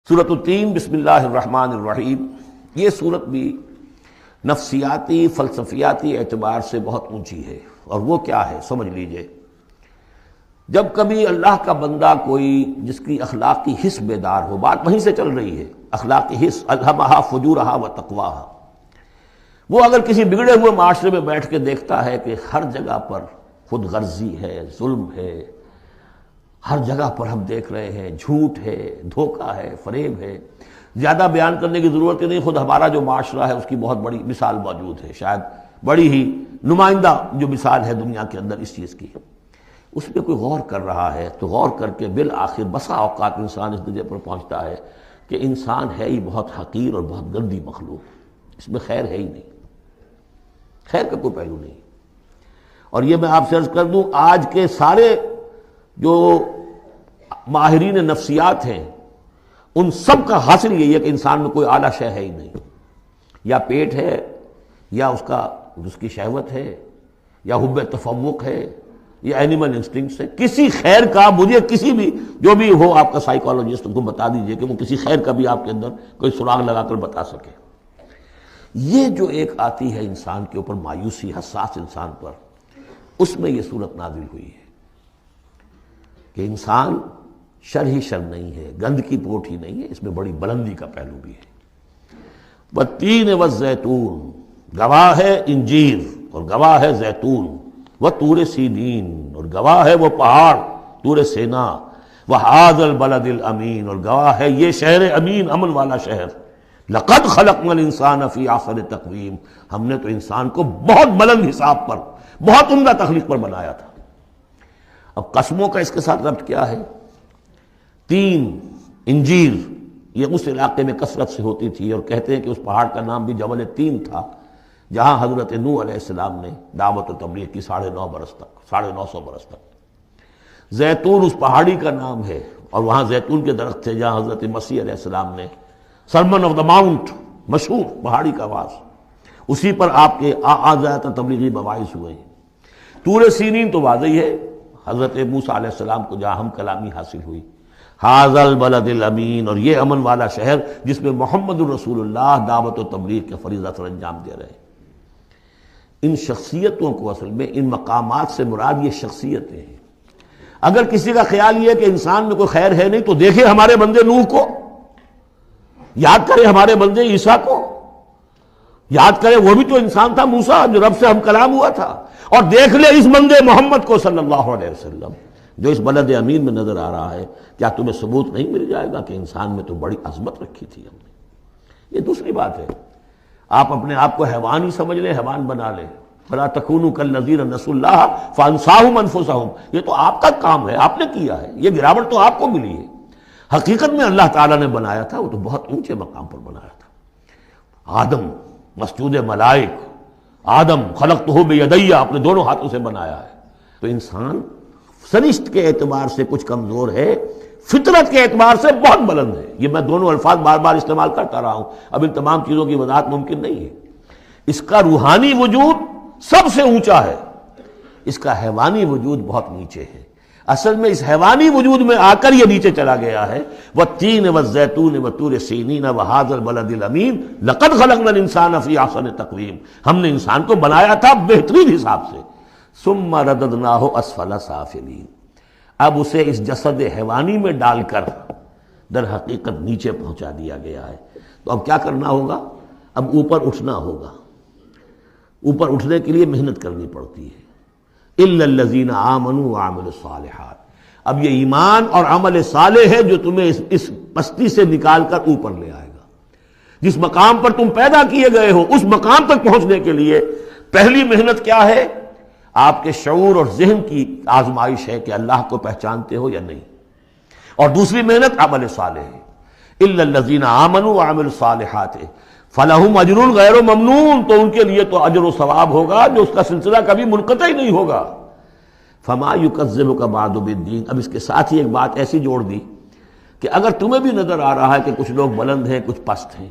سورۃ التین بسم اللہ الرحمن الرحیم۔ یہ سورت بھی نفسیاتی فلسفیاتی اعتبار سے بہت اونچی ہے، اور وہ کیا ہے سمجھ لیجئے۔ جب کبھی اللہ کا بندہ کوئی جس کی اخلاقی حس بیدار ہو، بات وہیں سے چل رہی ہے، اخلاقی حس الہمہا فجورہا و تقواہا، وہ اگر کسی بگڑے ہوئے معاشرے میں بیٹھ کے دیکھتا ہے کہ ہر جگہ پر خود غرضی ہے، ظلم ہے، ہر جگہ پر ہم دیکھ رہے ہیں جھوٹ ہے، دھوکہ ہے، فریب ہے، زیادہ بیان کرنے کی ضرورت ہی نہیں، خود ہمارا جو معاشرہ ہے اس کی بہت بڑی مثال موجود ہے، شاید بڑی ہی نمائندہ جو مثال ہے دنیا کے اندر اس چیز کی۔ اس پہ کوئی غور کر رہا ہے تو غور کر کے بالآخر بسا اوقات انسان اس درجے پر پہنچتا ہے کہ انسان ہے ہی بہت حقیر اور بہت گندی مخلوق، اس میں خیر ہے ہی نہیں، خیر کا کوئی پہلو نہیں۔ اور یہ میں آپ سے عرض کر دوں، آج کے سارے جو ماہرین نفسیات ہیں ان سب کا حاصل یہی ہے کہ انسان میں کوئی اعلیٰ شے ہے ہی نہیں، یا پیٹ ہے، یا اس کی شہوت ہے، یا حب تفوق ہے، یا اینیمل انسٹنکٹس ہے۔ کسی خیر کا مجھے کسی بھی جو بھی ہو آپ کا سائیکالوجسٹ کو بتا دیجئے کہ وہ کسی خیر کا بھی آپ کے اندر کوئی سراغ لگا کر بتا سکے۔ یہ جو ایک آتی ہے انسان کے اوپر مایوسی، حساس انسان پر، اس میں یہ صورت نازل ہوئی ہے کہ انسان شر ہی شر نہیں ہے، گند کی پوٹ ہی نہیں ہے، اس میں بڑی بلندی کا پہلو بھی ہے۔ والتین والزیتون، گواہ ہے انجیر اور گواہ ہے زیتون، وطور سینین، اور گواہ ہے وہ پہاڑ طور سینا، وہذا البلد الامین، اور گواہ ہے یہ شہر امین، امن والا شہر۔ لقد خلقنا الانسان فی احسن تقویم، ہم نے تو انسان کو بہت بلند حساب پر، بہت عمدہ تخلیق پر بنایا تھا۔ اب قسموں کا اس کے ساتھ ربط کیا ہے؟ تین، انجیر، یہ اس علاقے میں کثرت سے ہوتی تھی، اور کہتے ہیں کہ اس پہاڑ کا نام بھی جبل تین تھا، جہاں حضرت نوح علیہ السلام نے دعوت و تبلیغ کی 950 برس تک، 950 برس تک۔ زیتون اس پہاڑی کا نام ہے، اور وہاں زیتون کے درخت تھے جہاں حضرت مسیح علیہ السلام نے سرمن آف دا ماؤنٹ، مشہور پہاڑی کا آواز، اسی پر آپ کے آزاد تبلیغی مباحث ہوئے ہیں۔ طور سینین تو واضح ہے، حضرت موسیٰ علیہ السلام کو جہاں ہم کلامی حاصل ہوئی۔ ھذا البلد الامین، اور یہ امن والا شہر جس میں محمد الرسول اللہ دعوت و تبلیغ کے فریضہ سر انجام دے رہے ہیں۔ ان شخصیتوں کو اصل میں ان مقامات سے مراد یہ شخصیتیں ہیں۔ اگر کسی کا خیال یہ ہے کہ انسان میں کوئی خیر ہے نہیں تو دیکھیں ہمارے بندے نوح کو، یاد کریں ہمارے بندے عیسیٰ کو، یاد کریں وہ بھی تو انسان تھا، موسیٰ جو رب سے ہم کلام ہوا تھا، اور دیکھ لیں اس بندے محمد کو صلی اللہ علیہ وسلم جو اس بلد امین میں نظر آ رہا ہے۔ کیا تمہیں ثبوت نہیں مل جائے گا کہ انسان میں تو بڑی عظمت رکھی تھی ہم نے؟ یہ دوسری بات ہے، آپ اپنے آپ کو حیوان ہی سمجھ لیں، حیوان بنا لیں۔ فَلَا تَكُونُوا كَالَّذِينَ نَسُوا اللَّهَ فَأَنسَاهُمْ أَنفُسَهُمْ، یہ تو آپ کا کام ہے، آپ نے کیا ہے، یہ گراوٹ تو آپ کو ملی ہے۔ حقیقت میں اللہ تعالیٰ نے بنایا تھا، وہ تو بہت اونچے مقام پر بنایا تھا۔ آدم مسجود ملائک، آدم خلقتہ بیدی، اپنے دونوں ہاتھوں سے بنایا ہے۔ تو انسان سرشت کے اعتبار سے کچھ کمزور ہے، فطرت کے اعتبار سے بہت بلند ہے۔ یہ میں دونوں الفاظ بار بار استعمال کرتا رہا ہوں، اب ان تمام چیزوں کی وضاحت ممکن نہیں ہے۔ اس کا روحانی وجود سب سے اونچا ہے، اس کا حیوانی وجود بہت نیچے ہے۔ اصل میں اس حیوانی وجود میں آ کر یہ نیچے چلا گیا ہے۔ والتین والزیتون وطور سینین وھذا البلد الامین لقد خلقنا الانسان فی احسن تقویم، ہم نے انسان کو بنایا تھا بہترین حساب سے۔ ثم رددناہ اسفل سافلین، اب اسے اس جسد حیوانی میں ڈال کر در حقیقت نیچے پہنچا دیا گیا ہے۔ تو اب کیا کرنا ہوگا؟ اب اوپر اٹھنا ہوگا۔ اوپر اٹھنے کے لیے محنت کرنی پڑتی ہے۔ الا الذین آمنوا وعملوا الصالحات، اب یہ ایمان اور عمل صالح ہے جو تمہیں اس پستی سے نکال کر اوپر لے آئے گا۔ جس مقام پر تم پیدا کیے گئے ہو اس مقام تک پہنچنے کے لیے پہلی محنت کیا ہے؟ آپ کے شعور اور ذہن کی آزمائش ہے کہ اللہ کو پہچانتے ہو یا نہیں، اور دوسری محنت عمل صالح ہے۔ الا الذین آمنوا وعملوا الصالحات فلہم اجر غیر ممنون، تو ان کے لیے تو اجر و ثواب ہوگا جو اس کا سلسلہ کبھی منقطع ہی نہیں ہوگا۔ فما یکذبک بعد بالدین، اب اس کے ساتھ ہی ایک بات ایسی جوڑ دی کہ اگر تمہیں بھی نظر آ رہا ہے کہ کچھ لوگ بلند ہیں، کچھ پست ہیں،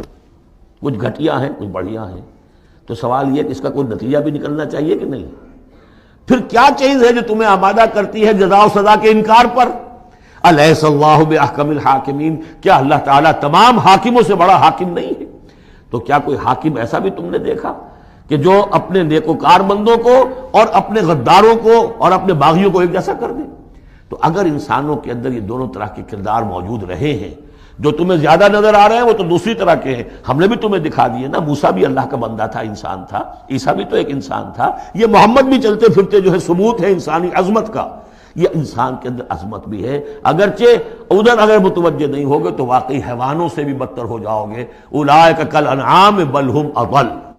کچھ گھٹیا ہیں، کچھ بڑھیا ہیں، تو سوال یہ کہ اس کا کوئی نتیجہ بھی نکلنا چاہیے کہ نہیں؟ پھر کیا چیز ہے جو تمہیں آمادہ کرتی ہے جزا و سزا کے انکار پر؟ الیس اللہ باحکم الحاکمین، کیا اللہ تعالیٰ تمام حاکموں سے بڑا حاکم نہیں ہے؟ تو کیا کوئی حاکم ایسا بھی تم نے دیکھا کہ جو اپنے نیکوکار بندوں کو اور اپنے غداروں کو اور اپنے باغیوں کو ایک جیسا کر دے؟ تو اگر انسانوں کے اندر یہ دونوں طرح کے کردار موجود رہے ہیں، جو تمہیں زیادہ نظر آ رہے ہیں وہ تو دوسری طرح کے ہیں، ہم نے بھی تمہیں دکھا دیے نا، موسیٰ بھی اللہ کا بندہ تھا، انسان تھا، عیسیٰ بھی تو ایک انسان تھا، یہ محمد بھی چلتے پھرتے جو ہے ثبوت ہے انسانی عظمت کا، یہ انسان کے اندر عظمت بھی ہے، اگرچہ ادھر اگر متوجہ نہیں ہوگے تو واقعی حیوانوں سے بھی بدتر ہو جاؤ گے، اولئک کالانعام بل ہم اضل۔